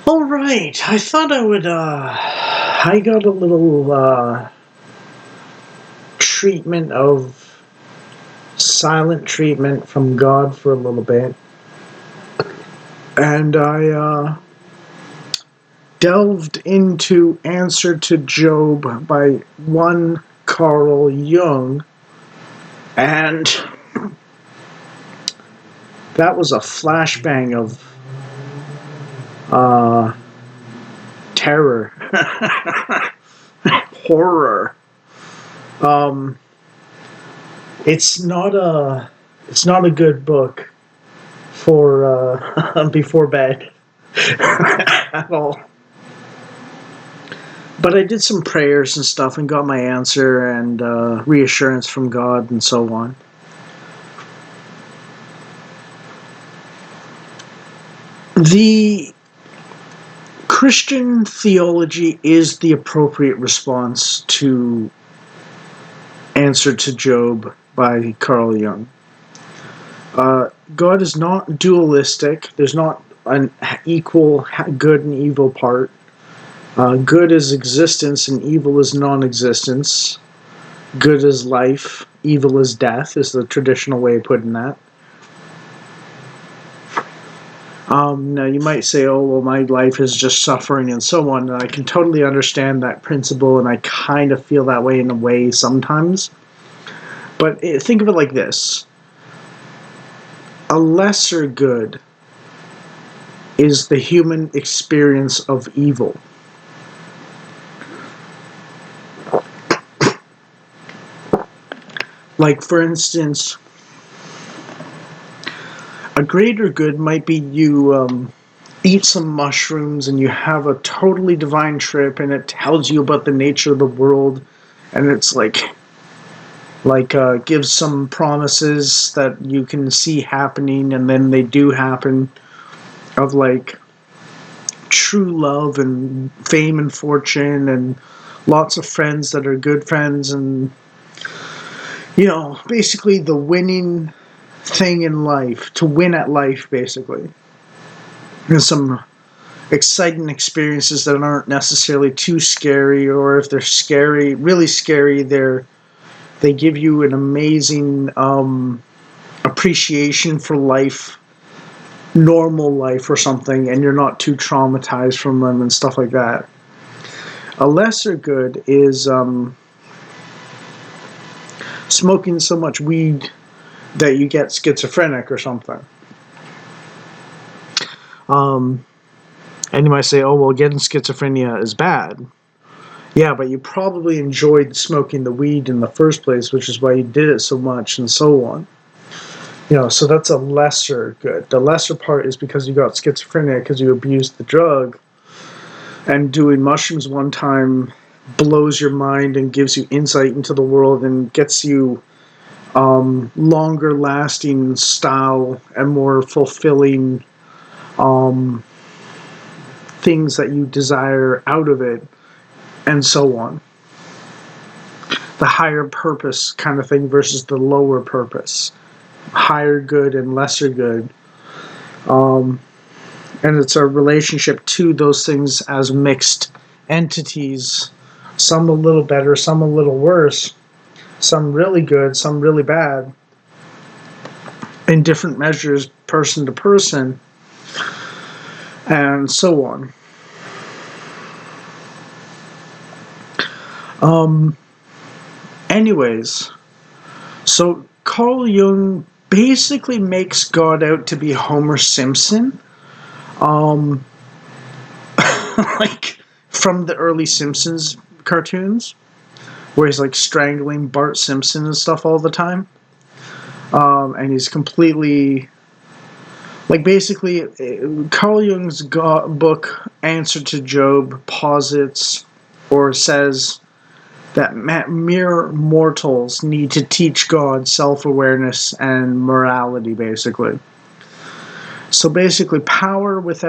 All right, I thought I would. I got a little treatment of silent treatment from God for a little bit, and I delved into Answer to Job by one Carl Jung, and that was a flashbang of uh, terror, horror. Um, it's not a good book for before bed at all. But I did some prayers and stuff and got my answer and reassurance from God and so on. The Christian theology is the appropriate response to Answer to Job by Carl Jung. God is not dualistic. There's not an equal good and evil part. Good is existence and evil is non-existence. Good is life, evil is death, is the traditional way of putting that. Now you might say, oh, well, my life is just suffering and so on. And I can totally understand that principle, and I kind of feel that way in a way sometimes. But think of it like this. A lesser good is the human experience of evil. Like, for instance, a greater good might be you eat some mushrooms and you have a totally divine trip and it tells you about the nature of the world, and it's like gives some promises that you can see happening, and then they do happen, of like true love and fame and fortune and lots of friends that are good friends, and basically the winning thing in life, to win at life, basically. And some exciting experiences that aren't necessarily too scary, or if they're scary, really scary, they give you an amazing appreciation for life, normal life or something, and you're not too traumatized from them and stuff like that. A lesser good is smoking so much weed that you get schizophrenic or something. And you might say, oh, well, getting schizophrenia is bad. Yeah, but you probably enjoyed smoking the weed in the first place, which is why you did it so much and so on. So that's a lesser good. The lesser part is because you got schizophrenia because you abused the drug, and doing mushrooms one time blows your mind and gives you insight into the world and gets you longer lasting style and more fulfilling things that you desire out of it, and so on. The higher purpose kind of thing versus the lower purpose. Higher good and lesser good. And it's a relationship to those things as mixed entities. Some a little better, some a little worse. Some really good, some really bad. In different measures, person to person. And so on. Anyways, so Carl Jung basically makes God out to be Homer Simpson. Like from the early Simpsons cartoons, where he's like strangling Bart Simpson and stuff all the time. And he's completely, like, basically, Carl Jung's book, Answer to Job, posits or says that mere mortals need to teach God self-awareness and morality, basically. So basically, power with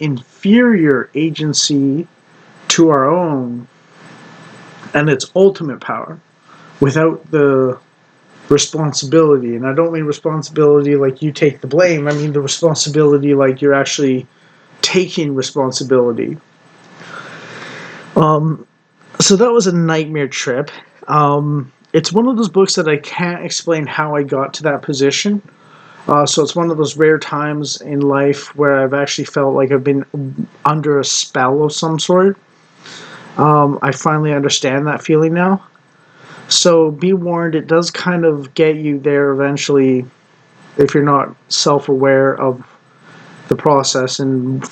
inferior agency to our own, and its ultimate power, without the responsibility. And I don't mean responsibility like you take the blame. I mean the responsibility like you're actually taking responsibility. So that was a nightmare trip. It's one of those books that I can't explain how I got to that position. So it's one of those rare times in life where I've actually felt like I've been under a spell of some sort. I finally understand that feeling now. So be warned, it does kind of get you there eventually if you're not self aware of the process and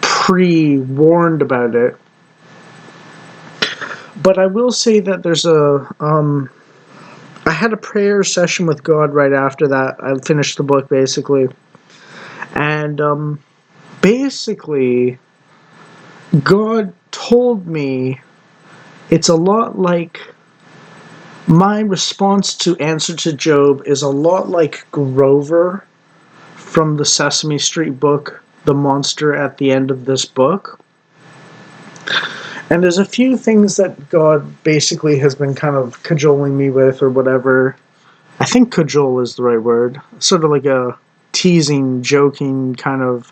pre warned about it. But I will say that I had a prayer session with God right after that. I finished the book basically. And basically, God told me it's a lot like my response to Answer to Job is a lot like Grover from the Sesame Street book, The Monster at the End of This Book. And there's a few things that God basically has been kind of cajoling me with or whatever. I think cajole is the right word. Sort of like a teasing, joking kind of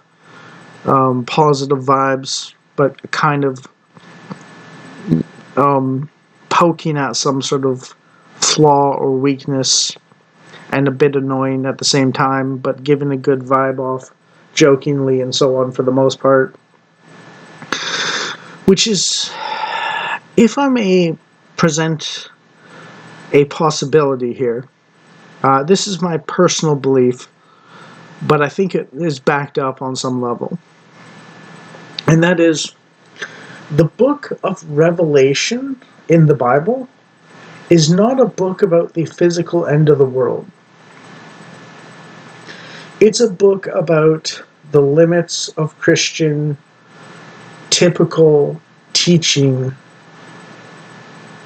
positive vibes, but kind of poking at some sort of flaw or weakness and a bit annoying at the same time, but giving a good vibe off jokingly and so on for the most part. Which is, if I may present a possibility here, this is my personal belief, but I think it is backed up on some level. And that is, the book of Revelation in the Bible is not a book about the physical end of the world. It's a book about the limits of Christian typical teaching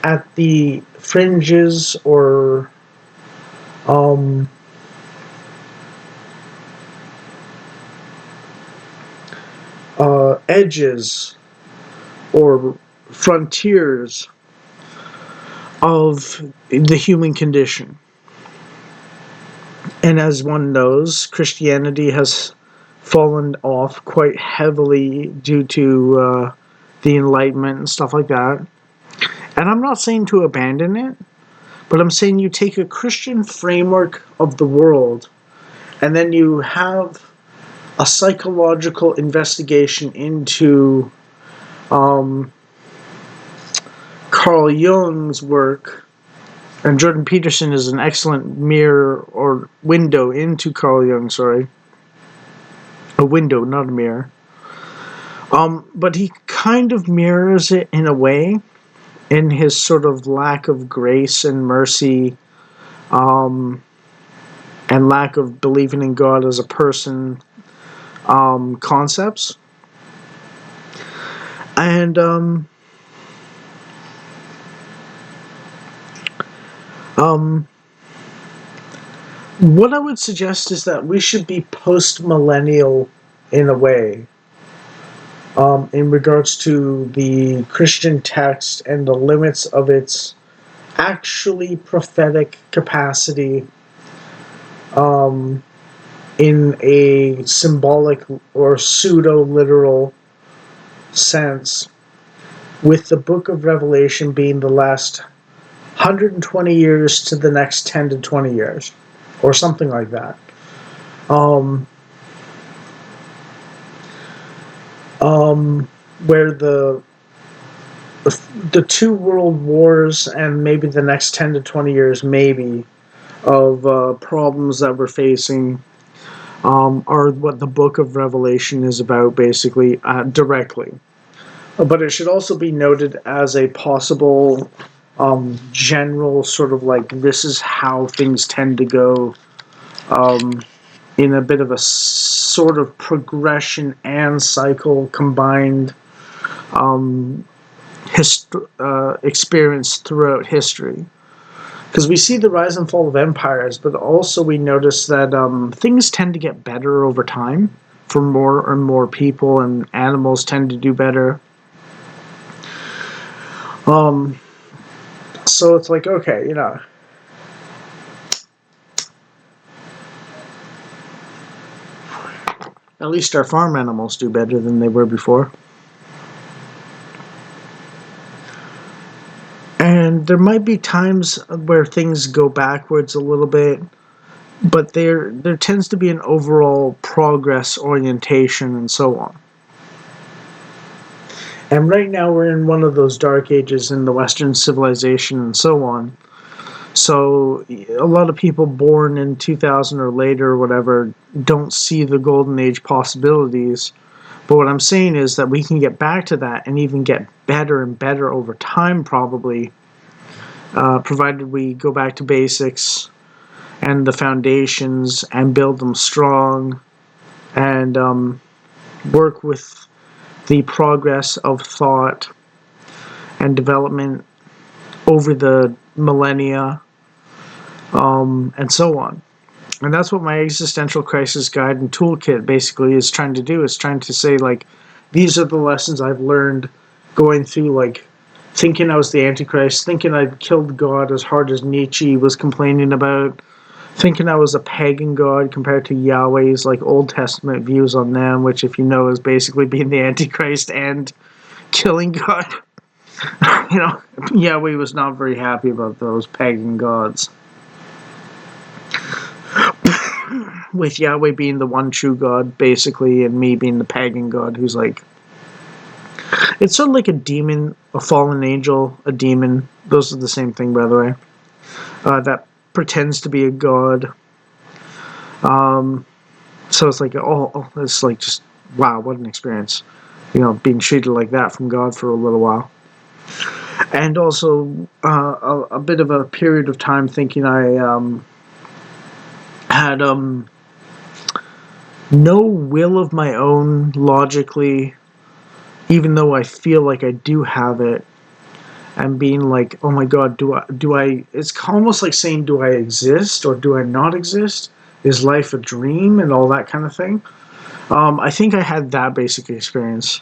at the fringes or edges or frontiers of the human condition. And as one knows, Christianity has fallen off quite heavily due to the Enlightenment and stuff like that. And I'm not saying to abandon it, but I'm saying you take a Christian framework of the world and then you have a psychological investigation into Carl Jung's work. And Jordan Peterson is an excellent mirror or window into Carl Jung, sorry. A window, not a mirror. But he kind of mirrors it in a way, in his sort of lack of grace and mercy, and lack of believing in God as a person concepts. And what I would suggest is that we should be post-millennial in a way, in regards to the Christian text and the limits of its actually prophetic capacity, in a symbolic or pseudo-literal sense, with the book of Revelation being the last 120 years to the next 10 to 20 years, or something like that. Where the two world wars and maybe the next 10 to 20 years, maybe, of problems that we're facing are what the book of Revelation is about, basically, directly. But it should also be noted as a possible general sort of like, this is how things tend to go, in a bit of a sort of progression and cycle combined experience throughout history. Because we see the rise and fall of empires, but also we notice that things tend to get better over time for more and more people, and animals tend to do better. So it's like, okay, At least our farm animals do better than they were before. And there might be times where things go backwards a little bit, but there tends to be an overall progress orientation and so on. And right now we're in one of those dark ages in the Western civilization and so on. So a lot of people born in 2000 or later or whatever don't see the golden age possibilities. But what I'm saying is that we can get back to that and even get better and better over time, probably, provided we go back to basics and the foundations and build them strong and work with the progress of thought and development over the millennia, and so on. And that's what my existential crisis guide and toolkit basically is trying to do. Is trying to say, like, these are the lessons I've learned going through, like, thinking I was the Antichrist, thinking I'd killed God as hard as Nietzsche was complaining about, thinking I was a pagan god compared to Yahweh's, like, Old Testament views on them, which, if you know, is basically being the Antichrist and killing God. Yahweh was not very happy about those pagan gods. With Yahweh being the one true God, basically, and me being the pagan god who's like... It's sort of like a demon, a fallen angel, a demon. Those are the same thing, by the way. That pretends to be a god. So it's like, it's like just, wow, what an experience. Being treated like that from God for a little while. And also a bit of a period of time thinking I had no will of my own logically, even though I feel like I do have it, and being like, oh my God, do I, it's almost like saying, do I exist or do I not exist? Is life a dream and all that kind of thing? I think I had that basic experience,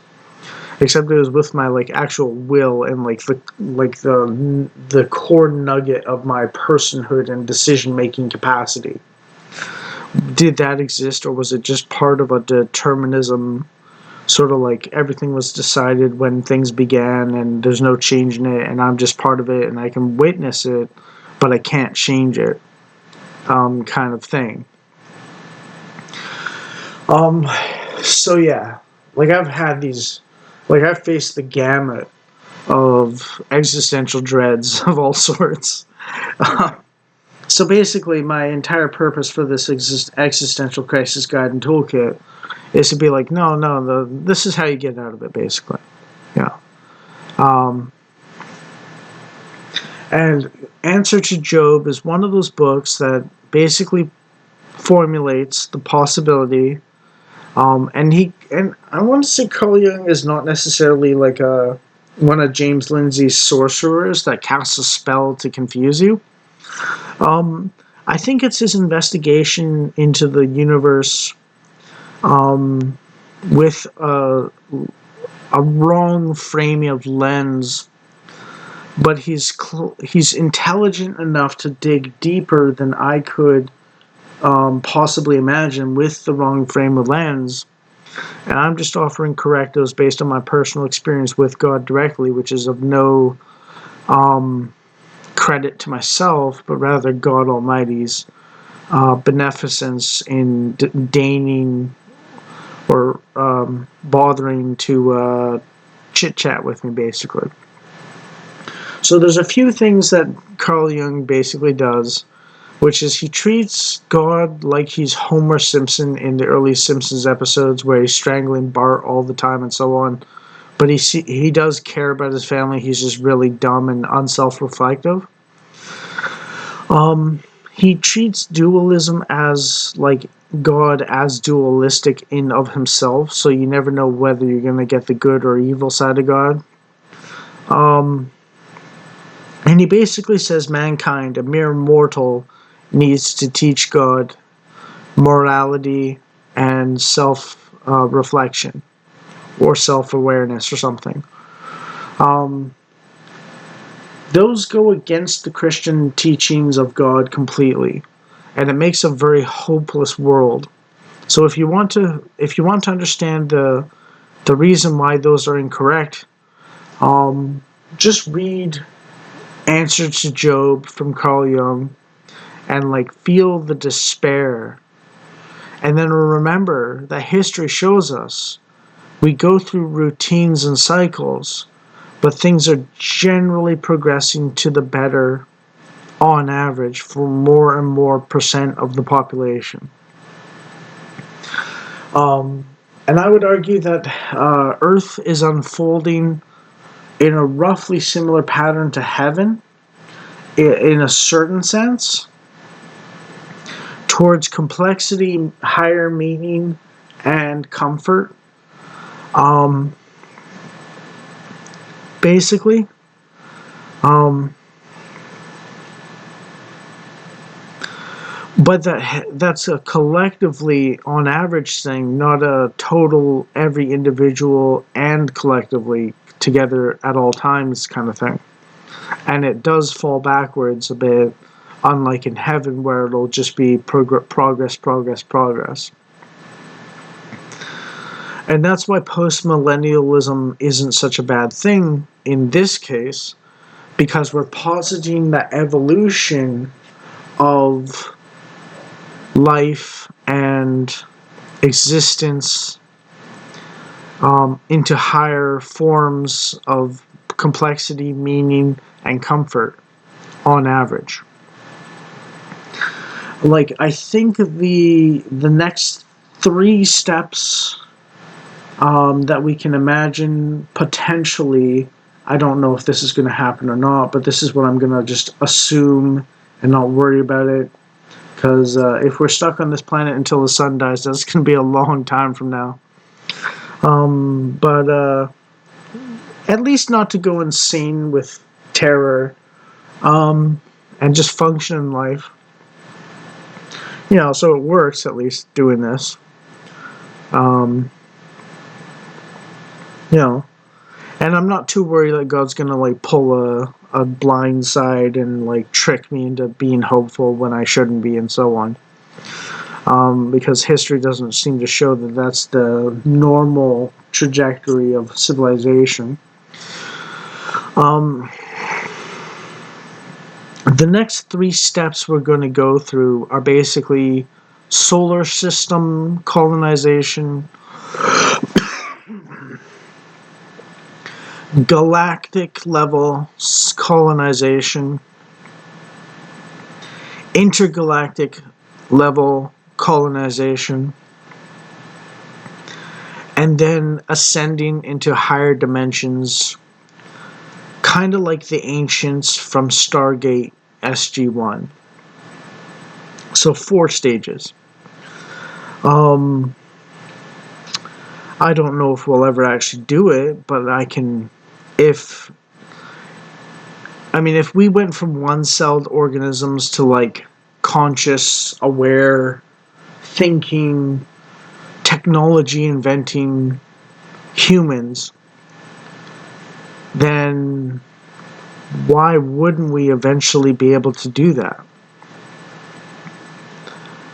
except it was with my like actual will and like the core nugget of my personhood and decision making capacity. Did that exist, or was it just part of a determinism? Sort of like everything was decided when things began, and there's no changing it, and I'm just part of it, and I can witness it, but I can't change it, kind of thing. So yeah, like I've had these, like I've faced the gamut of existential dreads of all sorts. So basically, my entire purpose for this existential crisis guide and toolkit is to be like, no, this is how you get out of it, basically. Yeah. And Answer to Job is one of those books that basically formulates the possibility. And I want to say Carl Jung is not necessarily like one of James Lindsay's sorcerers that casts a spell to confuse you. I think it's his investigation into the universe with a wrong framing of lens, but he's intelligent enough to dig deeper than I could possibly imagine with the wrong frame of lens. And I'm just offering correctives based on my personal experience with God directly, which is of no credit to myself, but rather God Almighty's beneficence in deigning or bothering to chit-chat with me, basically. So there's a few things that Carl Jung basically does, which is he treats God like he's Homer Simpson in the early Simpsons episodes where he's strangling Bart all the time and so on. But he does care about his family. He's just really dumb and unself-reflective. He treats dualism as like God as dualistic in of himself, so you never know whether you're going to get the good or evil side of God. And he basically says mankind, a mere mortal, needs to teach God morality and self-reflection or self-awareness or something. Those go against the Christian teachings of God completely, and it makes a very hopeless world. So if you want to understand the reason why those are incorrect, just read Answer to Job from Carl Jung and like feel the despair. And then remember that history shows us we go through routines and cycles, but things are generally progressing to the better on average for more and more percent of the population. Um, and I would argue that Earth is unfolding in a roughly similar pattern to heaven, in a certain sense, towards complexity, higher meaning, and comfort. Um, basically, um, but that's a collectively on average thing, not a total every individual and collectively together at all times kind of thing. And it does fall backwards a bit, unlike in heaven where it'll just be progress, progress, progress. And that's why postmillennialism isn't such a bad thing in this case, because we're positing the evolution of life and existence into higher forms of complexity, meaning, and comfort on average. Like, I think the next three steps that we can imagine potentially, I don't know if this is going to happen or not, but this is what I'm going to just assume and not worry about it. Because if we're stuck on this planet until the sun dies, that's going to be a long time from now. But at least not to go insane with terror, and just function in life. So it works at least doing this. Um, you know, and I'm not too worried that God's gonna like pull a blind side and like trick me into being hopeful when I shouldn't be, and so on. Because history doesn't seem to show that that's the normal trajectory of civilization. Um, the next three steps we're going to go through are basically solar system colonization, galactic level colonization, intergalactic level colonization, and then ascending into higher dimensions, kind of like the ancients from Stargate SG-1. So 4 stages. I don't know if we'll ever actually do it, but if we went from one-celled organisms to like conscious, aware, thinking, technology inventing humans, then why wouldn't we eventually be able to do that?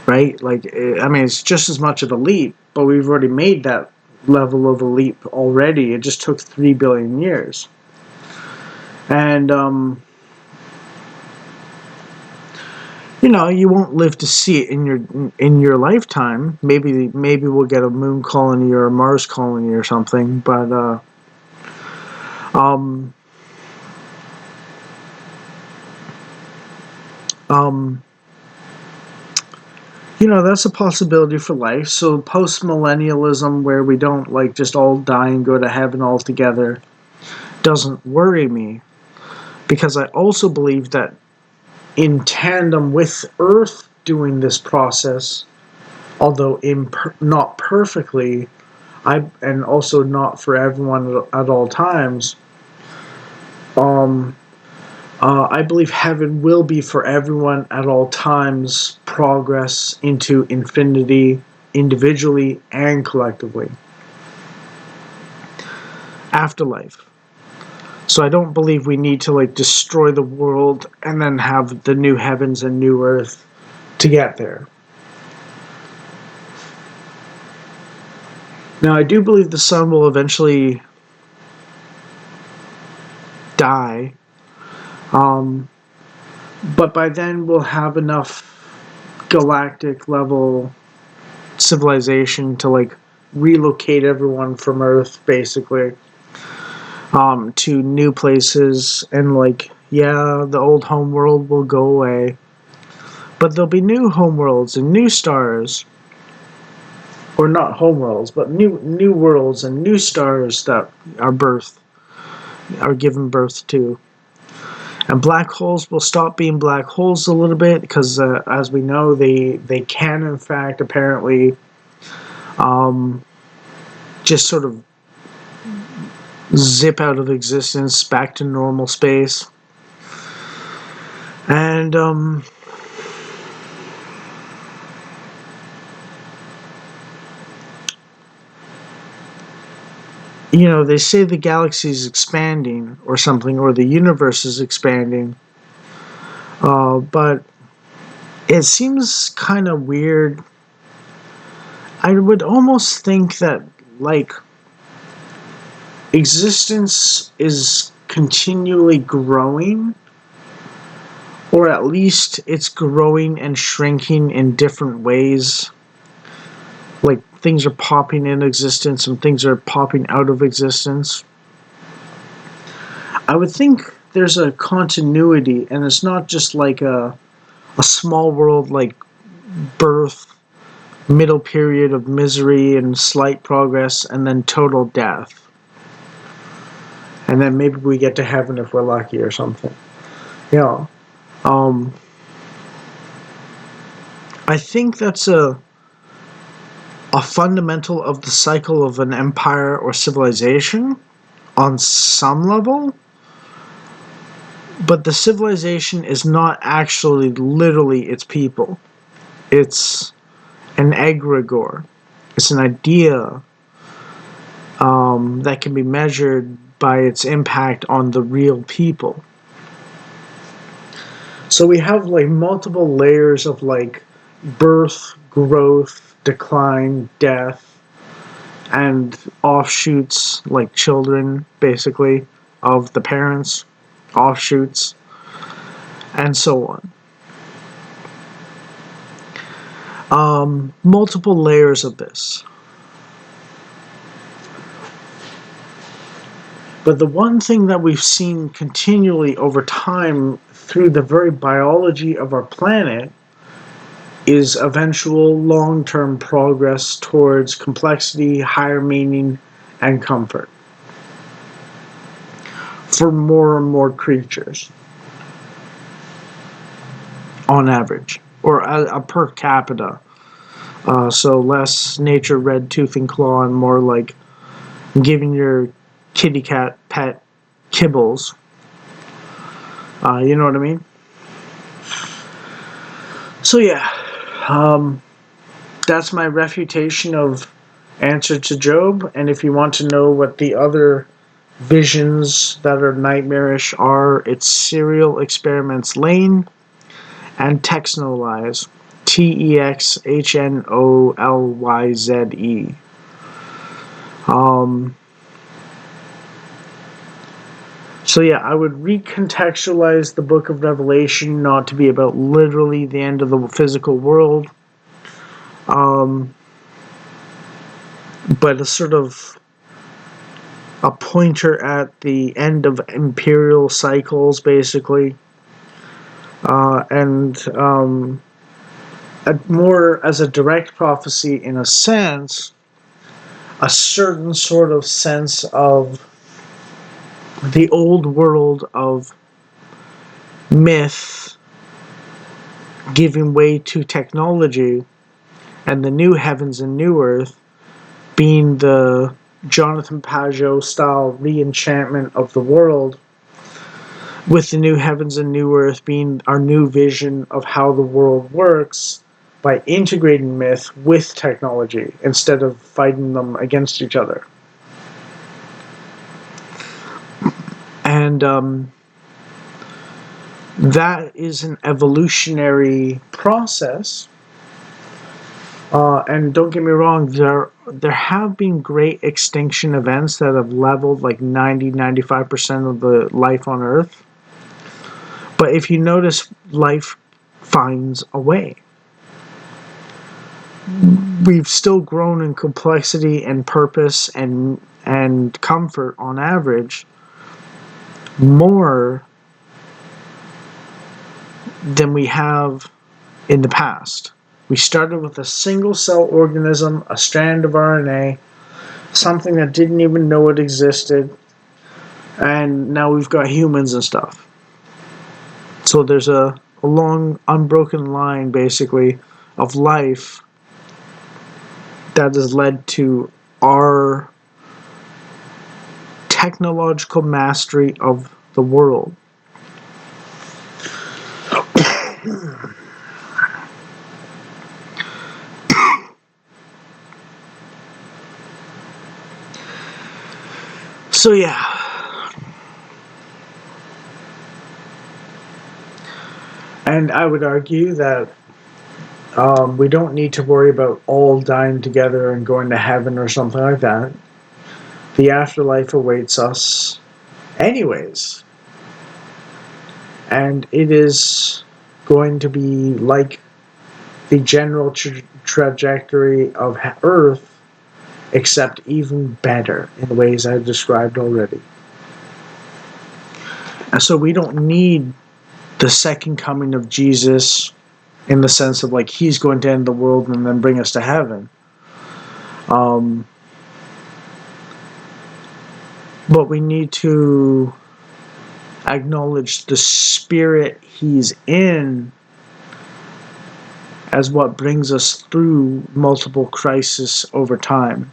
Right? Like, it's just as much of a leap, but we've already made that level of a leap already. It just took 3 billion years. And, you won't live to see it in your lifetime. Maybe we'll get a moon colony or a Mars colony or something, but um that's a possibility for life. So post-millennialism, where we don't like just all die and go to heaven all together, doesn't worry me, because I also believe that in tandem with Earth doing this process, although not perfectly, and also not for everyone at all times, I believe heaven will be for everyone at all times, progress into infinity, individually and collectively. Afterlife. So I don't believe we need to like destroy the world and then have the new heavens and new earth to get there. Now, I do believe the sun will eventually die, um, but by then we'll have enough galactic level civilization to like relocate everyone from Earth, basically, to new places, and like, yeah, the old home world will go away, but there'll be new home worlds and new stars, or not home worlds, but new worlds and new stars that are given birth to. And black holes will stop being black holes a little bit because, as we know, they can in fact apparently um, just sort of zip out of existence back to normal space. And you know, they say the galaxy is expanding or something, or the universe is expanding. But it seems kind of weird. I would almost think that, like, existence is continually growing, or at least it's growing and shrinking in different ways. Like, things are popping in existence and things are popping out of existence. I would think there's a continuity, and it's not just like a small world like birth, middle period of misery and slight progress, and then total death. And then maybe we get to heaven if we're lucky or something. Yeah. Um, I think that's a fundamental of the cycle of an empire or civilization on some level, but the civilization is not actually literally its people. It's an egregore. It's an idea that can be measured by its impact on the real people. So we have like multiple layers of like birth, growth, decline, death, and offshoots, like children, basically, of the parents, offshoots, and so on. Multiple layers of this. But the one thing that we've seen continually over time through the very biology of our planet is eventual long term progress towards complexity, higher meaning, and comfort for more and more creatures on average, or a per capita. So less nature, red tooth and claw, and more like giving your kitty cat pet kibbles. You know what I mean? So yeah, um, that's my refutation of Answer to Job. And if you want to know what the other visions that are nightmarish are, it's Serial Experiments Lane and Texnolyze. Texhnolyze. Um, so yeah, I would recontextualize the Book of Revelation not to be about literally the end of the physical world, but a sort of a pointer at the end of imperial cycles, basically, and more as a direct prophecy in a sense, a certain sort of sense of the old world of myth giving way to technology, and the new heavens and new earth being the Jonathan Pajot style re-enchantment of the world, with the new heavens and new earth being our new vision of how the world works by integrating myth with technology instead of fighting them against each other. And that is an evolutionary process And don't get me wrong, there have been great extinction events that have leveled like 90-95% of the life on Earth. But if you notice, life finds a way. We've still grown in complexity and purpose and comfort on average more than we have in the past. We started with a single cell organism, a strand of RNA, something that didn't even know it existed, and now we've got humans and stuff. So there's a long, unbroken line, basically, of life that has led to our technological mastery of the world. So yeah. And I would argue that we don't need to worry about all dying together and going to heaven or something like that. The afterlife awaits us anyways. And it is going to be like the general trajectory of Earth, except even better in the ways I've described already. And so we don't need the second coming of Jesus in the sense of like he's going to end the world and then bring us to heaven. But we need to acknowledge the spirit he's in as what brings us through multiple crises over time.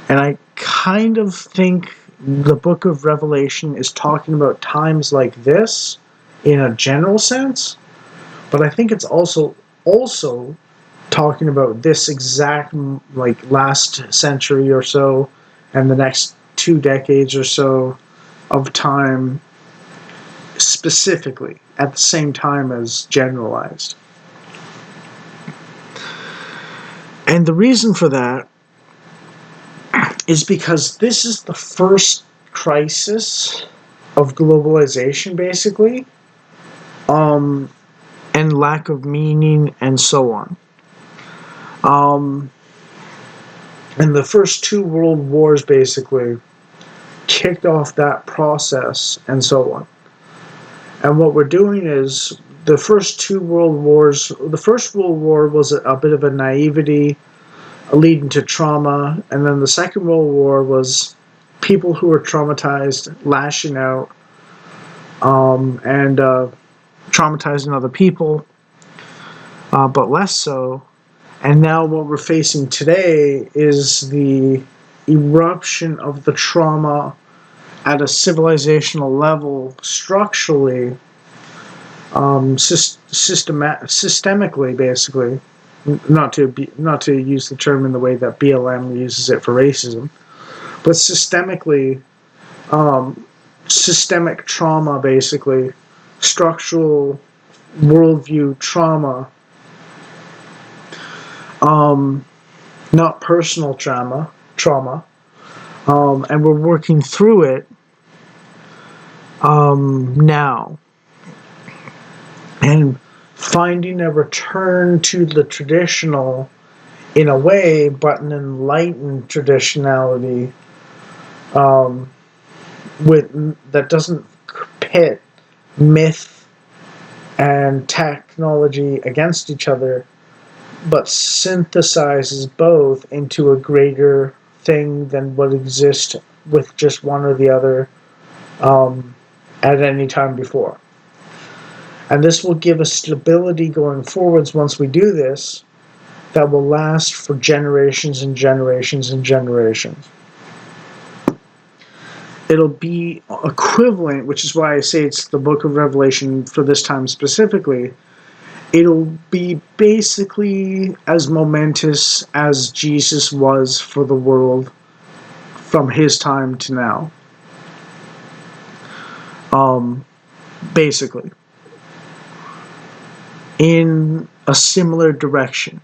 And I kind of think the book of Revelation is talking about times like this in a general sense, but I think it's also talking about this exact like last century or so and the next 2 decades or so of time specifically at the same time as generalized. And the reason for that is because this is the first crisis of globalization, basically, and lack of meaning and so on. And the first 2 world wars basically kicked off that process and so on. And what we're doing is the first 2 world wars, the first World War was a bit of a naivety leading to trauma, and then the Second World War was people who were traumatized lashing out and traumatizing other people, but less so. And now what we're facing today is the eruption of the trauma at a civilizational level, structurally, systemically, basically. Not to use the term in the way that BLM uses it for racism, but systemically, systemic trauma, basically, structural worldview trauma, not personal trauma, and we're working through it now, and finding a return to the traditional in a way, but an enlightened traditionality that doesn't pit myth and technology against each other, but synthesizes both into a greater thing than what exists with just one or the other at any time before. And this will give us stability going forwards once we do this that will last for generations and generations and generations. It'll be equivalent, which is why I say it's the book of Revelation for this time specifically. It'll be basically as momentous as Jesus was for the world from his time to now. Basically. In a similar direction.